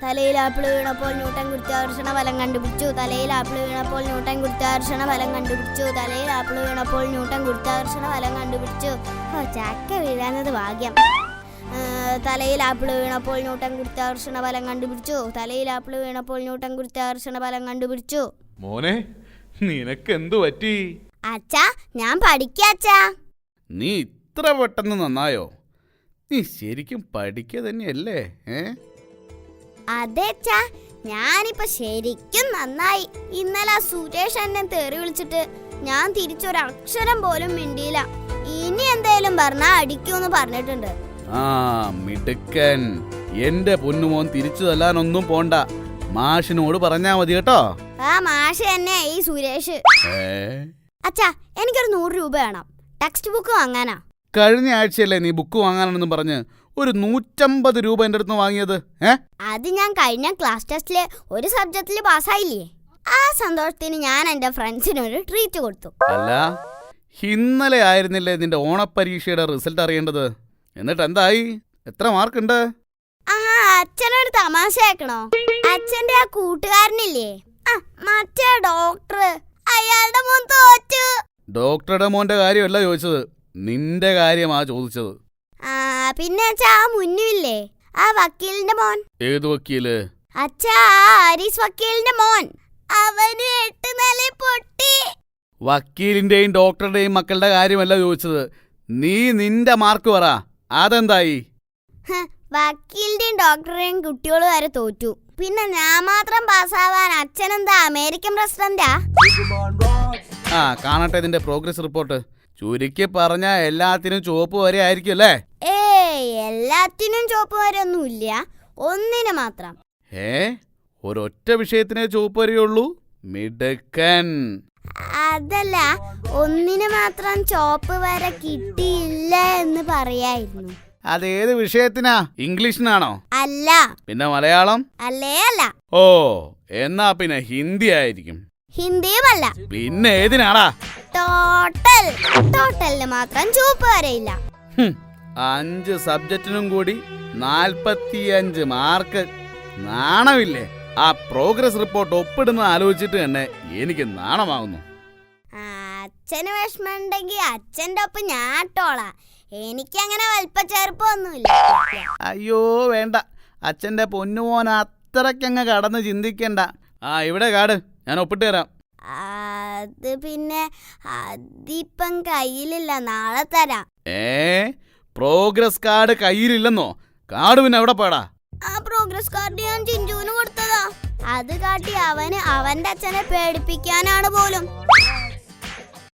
തലയിൽ ആപ്പിൾ വീണപ്പോൾ ന്യൂട്ടൻ ഗുരുത്വാകർഷണ ബലം കണ്ടുപിടിച്ചു. തലയിൽ ആപ്പിൾ വീണപ്പോൾ ന്യൂട്ടൻ ഗുരുത്വാകർഷണ ബലം കണ്ടുപിടിച്ചു. തലയിൽ ആപ്പിൾ വീണപ്പോൾ ന്യൂട്ടൻ ഗുരുത്വാകർഷണ ബലം കണ്ടുപിടിച്ചു. ചക്ക വീഴാഞ്ഞത് ഭാഗ്യം. തലയിൽ ആപ്പിൾ വീണപ്പോൾ ന്യൂട്ടൻ ഗുരുത്വാകർഷണ ബലം കണ്ടുപിടിച്ചു. തലയിൽ ആപ്പിൾ വീണപ്പോൾ ന്യൂട്ടൻ ഗുരുത്വാകർഷണ ബലം കണ്ടുപിടിച്ചു. മോനെ, നിനക്ക് എന്തു പറ്റി? അച്ഛാ, ഞാൻ പഠിക്കാച്ചാ. നീ ഇത്ര പെട്ടെന്ന് നന്നായോ? നീ ശരിക്കും പഠിക്കുക തന്നെയല്ലേ? അതെച്ചാ, ഞാനിപ്പോ ശരിക്കും നന്നായി. ഇന്നലെ സുരേഷ് എന്നെ തെറി വിളിച്ചിട്ട് ഞാൻ തിരിച്ചൊരക്ഷരം പോലും മിണ്ടിയില്ല. ഇനി എന്തേലും പറഞ്ഞാ അടിക്കൂന്ന് പറഞ്ഞിട്ടുണ്ട്. ആ മിടുക്കൻ. എന്റെ പൊന്നുമോൻ തിരിച്ചു തല്ലാനൊന്നും പോണ്ട, മാഷിനോട് പറഞ്ഞാ മതി കേട്ടോ. ആ മാഷ് തന്നെ ഈ സുരേഷ്. അച്ഛാ, എനിക്കൊരു 100 രൂപ വേണം. ടെക്സ്റ്റ് ബുക്ക് വാങ്ങാനാ. കഴിഞ്ഞ ആഴ്ചയല്ലേ നീ ബുക്ക് വാങ്ങാനെന്ന് പറഞ്ഞ് ഒരു 150 രൂപ എന്റെ അടുത്ത് വാങ്ങിയത്? അത് ഞാൻ കഴിഞ്ഞ ക്ലാസ് ടെസ്റ്റില് ഒരു സബ്ജക്റ്റില് പാസ്സായില്ലേ, ആ സന്തോഷത്തിന് ഞാൻ എന്റെ ഫ്രണ്ട്സിനൊരു ട്രീറ്റ് കൊടുത്തു. അല്ല, ഇന്നലെ ആയിരുന്നില്ലേ നിന്റെ ഓണപ്പരീക്ഷയുടെ റിസൾട്ട് അറിയേണ്ടത്? എന്നിട്ട് എന്തായി? എത്ര മാർക്കുണ്ട്? ആ, അച്ഛനൊരു തമാശ കേക്കണോ? അച്ഛന്റെ ആ കൂട്ടുകാരനില്ലേ, മറ്റേ ഡോക്ടർ, അയാളുടെ മോൻ തോറ്റു. ഡോക്ടറുടെ മോന്റെ കാര്യമല്ല ചോദിച്ചത്, നിന്റെ കാര്യമാ ചോദിച്ചത്. പിന്നെ അച്ഛാ, ആ മുന്നില്ലേ ആ വക്കീലിന്റെ മോൻ. ഏത് വക്കീല്? അച്ഛാ, ആ ആരീസ് വക്കീലിന്റെ മോൻ. അവന് 8 നില പൊട്ടി. വക്കീലിന്റെയും ഡോക്ടറുടെയും മക്കളുടെ കാര്യമല്ല ചോദിച്ചത്, നീ നിന്റെ മാർക്ക് പറ, അതെന്തായി? വക്കീലിന്റെയും ഡോക്ടറുടെയും കുട്ടികൾ വരെ തോറ്റു. പിന്നെ ഞാൻ മാത്രം പാസ്സാവാൻ അച്ഛനെന്താ അമേരിക്കൻ പ്രസിഡന്റാ? കാണട്ടെ നിന്റെ പ്രോഗ്രസ് റിപ്പോർട്ട്. ചുരുക്കി പറഞ്ഞ എല്ലാത്തിനും ചുവപ്പ് വരെ ആയിരിക്കും അല്ലേ? എല്ലാത്തിനും ചുവപ്പ് വരെ ഒന്നുമില്ല, ഒന്നിന് മാത്രം. ഒരൊറ്റ വിഷയത്തിനേ ചുവപ്പ് വരെയുള്ളൂ? മിടുക്കൻ. അതല്ല, ഒന്നിന് മാത്രം ചുവപ്പ് വരെ കിട്ടിയില്ല എന്ന് പറയായിരുന്നു. അതേത് വിഷയത്തിനാ? ഇംഗ്ലീഷിനാണോ? അല്ല. പിന്നെ മലയാളം? അല്ലേ അല്ല. ഓ, എന്നാ പിന്നെ ഹിന്ദി ആയിരിക്കും. ഹിന്ദിയുമല്ല. പിന്നെ ഏതിനാടാ? ടോട്ടലിന് മാത്രം ചുവപ്പ് വരെയില്ല. 5 സബ്ജക്റ്റിനും കൂടി 45 മാർക്ക്. നാണമില്ലേ? ആ പ്രോഗ്രസ് റിപ്പോർട്ട് ഒപ്പിടുന്ന ആലോചിച്ചിട്ട് തന്നെ എനിക്ക് നാണമാകുന്നു. അച്ഛന് വിഷമമുണ്ടെങ്കിൽ അച്ഛൻ്റെ ഒപ്പം ഞാൻ ഇട്ടോളാ. എനിക്കങ്ങനെ വലിപ്പച്ചെറുപ്പൊന്നുമില്ല. അയ്യോ വേണ്ട, അച്ഛൻ്റെ പൊന്നുമോൻ അത്രയ്ക്കങ്ങ് കടന്ന് ചിന്തിക്കണ്ട. ഇവിടെ കാട്, ഞാൻ ഒപ്പിട്ട് തരാം. അത് പിന്നെ അതിപ്പം കയ്യിലില്ല, നാളെ തരാം. Progress card കയ്യിലില്ലെന്നോ? കാർഡ് പിന്നെ എവിടെ പാടാ? ആ പ്രോഗ്രസ് കാർഡ് ഞാൻ ചിഞ്ചുവിന് കൊടുത്തതാ. അത് കാട്ടി അവന് അവന്റെ അച്ഛനെ പേടിപ്പിക്കാനാണ് പോലും.